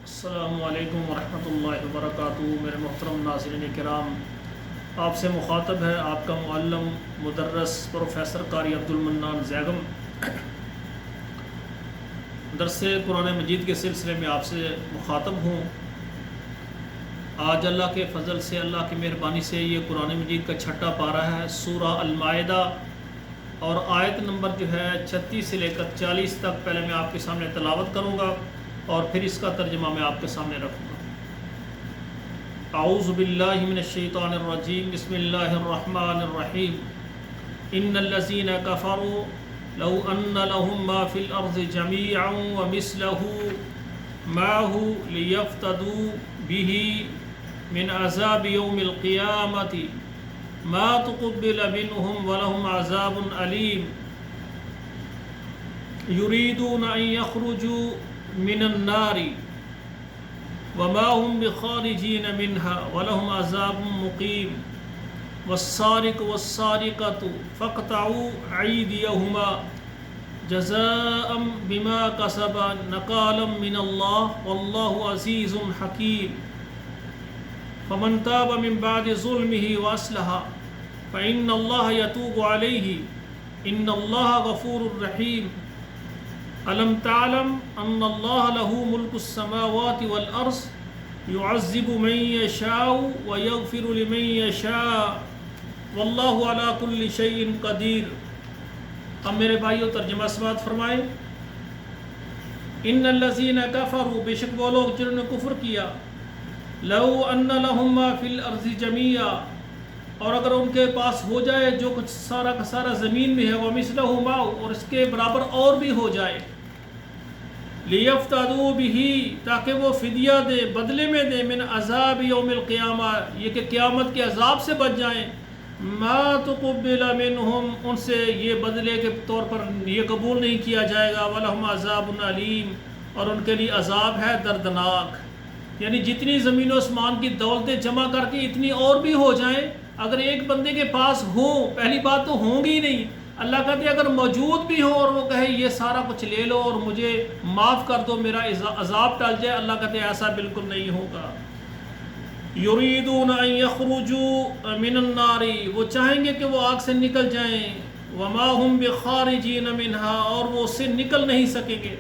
السلام علیکم ورحمۃ اللہ وبرکاتہ۔ میرے محترم ناظرین کرام، آپ سے مخاطب ہے آپ کا معلم مدرس پروفیسر قاری عبد المنان زیگم۔ درس قرآن مجید کے سلسلے میں آپ سے مخاطب ہوں۔ آج اللہ کے فضل سے، اللہ کی مہربانی سے یہ قرآن مجید کا چھٹا پارہ ہے، سورہ المائدہ، اور آیت نمبر جو ہے 36 سے لے کر 40 تک پہلے میں آپ کے سامنے تلاوت کروں گا اور پھر اس کا ترجمہ میں آپ کے سامنے رکھوں گا۔ اعوذ باللہ من الشیطان الرجیم، بسم اللہ الرحمن الرحیم۔ ان الذین کفروا لو ان لهم ما فی الارض جميعا ومثله معه لیفتدوا به من عذاب یوم القیامة ما تقبل منهم ولهم عذاب علیم یریدون ان یخرجوا من النار وما هم بخارجین منها ولهم عذاب مقیم والسارق والسارقة فاقطعوا أيديهما جزاء بما كسبا نكالا من الله والله عزيز حكيم فمن تاب من بعد ظلمه وأصلح فإن الله يتوب عليه إن الله غفور رحيم ألم تعلم أن الله له ملك السماوات والأرض يعذب من يشاء ويغفر لمن يشاء والله على كل شيء قدير۔ اب میرے بھائیو ترجمہ سماعت فرمائیں۔ ان الذين كفروا، بے شک وہ لوگ جنہوں نے کفر کیا، لو ان لهم ما في الارض جميعا، اور اگر ان کے پاس ہو جائے جو کچھ سارا کا سارا زمین میں ہے، ومثله معه، اور اس کے برابر اور بھی ہو جائے، لیفتدوا به، تاکہ وہ فدیہ دے، بدلے میں دے، من عذاب یوم القیامہ، یہ کہ قیامت کے عذاب سے بچ جائیں، ما تقبل منہم، ان سے یہ بدلے کے طور پر یہ قبول نہیں کیا جائے گا، ولہم عذاب علیم، اور ان کے لیے عذاب ہے دردناک۔ یعنی جتنی زمین و آسمان کی دولتیں جمع کر کے اتنی اور بھی ہو جائیں، اگر ایک بندے کے پاس ہو، پہلی بات تو ہوں گی نہیں، اللہ کہتے اگر موجود بھی ہو اور وہ کہے یہ سارا کچھ لے لو اور مجھے معاف کر دو، میرا عذاب ٹل جائے، اللہ کہتے ایسا بالکل نہیں ہوگا۔ یریدون ان یخرجوا من النار، وہ چاہیں گے کہ وہ آگ سے نکل جائیں، وما هم بخارجین منها، اور وہ اس سے نکل نہیں سکیں گے،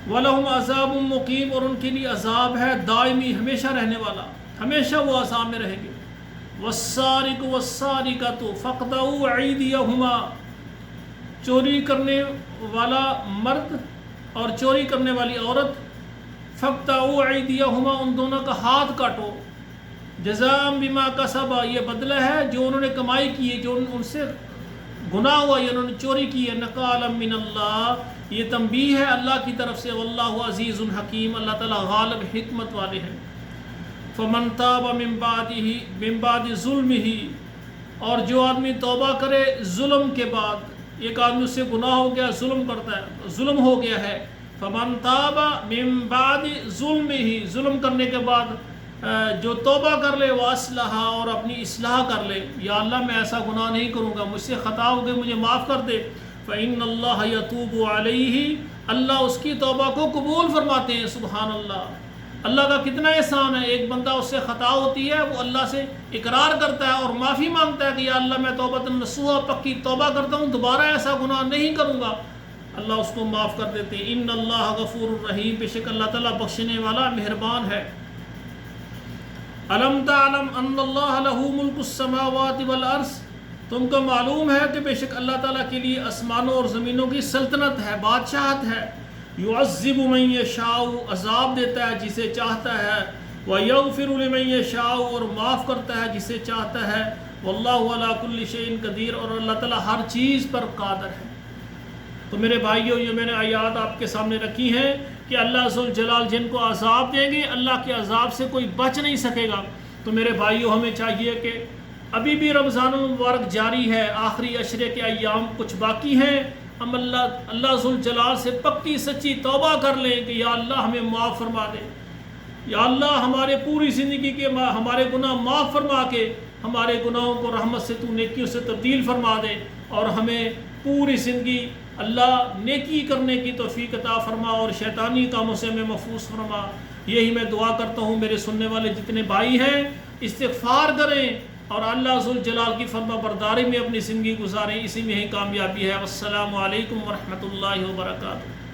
ولہم عذاب مقیم، اور ان کے لیے عذاب ہے دائمی، ہمیشہ رہنے والا، ہمیشہ وہ عذاب میں رہیں گے۔ والسارق والسارقة فاقطعوا أيديهما، چوری کرنے والا مرد اور چوری کرنے والی عورت، فاقطعوا أيديهما، ان دونوں کا ہاتھ کاٹو، جزاء بما كسبا، یہ بدلہ ہے جو انہوں نے کمائی کی ہے، جو ان سے گناہ ہوا، یہ انہوں نے چوری کی ہے، نکالا من اللہ، یہ تنبیہ ہے اللہ کی طرف سے، واللہ عزیز حکیم، اللہ تعالیٰ غالب حکمت والے ہیں۔ فمن تاب من بعد ظلمہ، اور جو آدمی توبہ کرے ظلم کے بعد، ایک آدمی اس سے گناہ ہو گیا، ظلم کرتا ہے، ظلم ہو گیا ہے، فمن تاب من بعد ظلمہ، ظلم کرنے کے بعد جو توبہ کر لے، واصلح، اور اپنی اصلاح کر لے، یا اللہ میں ایسا گناہ نہیں کروں گا، مجھ سے خطا ہو گئی، مجھے معاف کر دے، فإن اللہ یتوب علیہ، اللہ اس کی توبہ کو قبول فرماتے ہیں۔ سبحان اللہ، اللہ کا کتنا احسان ہے، ایک بندہ اس سے خطا ہوتی ہے، وہ اللہ سے اقرار کرتا ہے اور معافی مانگتا ہے کہ یا اللہ میں توبۃ نصوحا، پکی توبہ کرتا ہوں، دوبارہ ایسا گناہ نہیں کروں گا، اللہ اس کو معاف کر دیتے ہیں۔ ان اللہ غفور الرحیم، بے شک اللہ تعالیٰ بخشنے والا مہربان ہے۔ الم تعلم ان اللہ له ملک السماوات والارض، تم کو معلوم ہے کہ بے شک اللہ تعالیٰ کے لیے آسمانوں اور زمینوں کی سلطنت ہے، بادشاہت ہے۔ یعذب من یشاء، عذاب دیتا ہے جسے چاہتا ہے، ویغفر لمن یشاء، اور معاف کرتا ہے جسے چاہتا ہے، واللہ علی کل شیء قدیر، اور اللہ تعالیٰ ہر چیز پر قادر ہے۔ تو میرے بھائیوں، یہ میں نے آیات آپ کے سامنے رکھی ہیں کہ اللہ ذوالجلال جن کو عذاب دیں گے، اللہ کے عذاب سے کوئی بچ نہیں سکے گا۔ تو میرے بھائیوں، ہمیں چاہیے کہ ابھی بھی رمضان المبارک جاری ہے، آخری عشرے کے ایام کچھ باقی ہیں، ہم اللہ ذوالجلال سے پکی سچی توبہ کر لیں کہ یا اللہ ہمیں معاف فرما دے، یا اللہ ہمارے پوری زندگی کے ہمارے گناہ معاف فرما کے ہمارے گناہوں کو رحمت سے تو نیکیوں سے تبدیل فرما دے، اور ہمیں پوری زندگی اللہ نیکی کرنے کی توفیق عطا فرما اور شیطانی کاموں سے ہمیں محفوظ فرما۔ یہی میں دعا کرتا ہوں، میرے سننے والے جتنے بھائی ہیں استغفار کریں اور اللہ ذوالجلال کی فرما برداری میں اپنی زندگی گزاریں، اسی میں ہی کامیابی ہے۔ والسلام علیکم ورحمۃ اللہ وبرکاتہ۔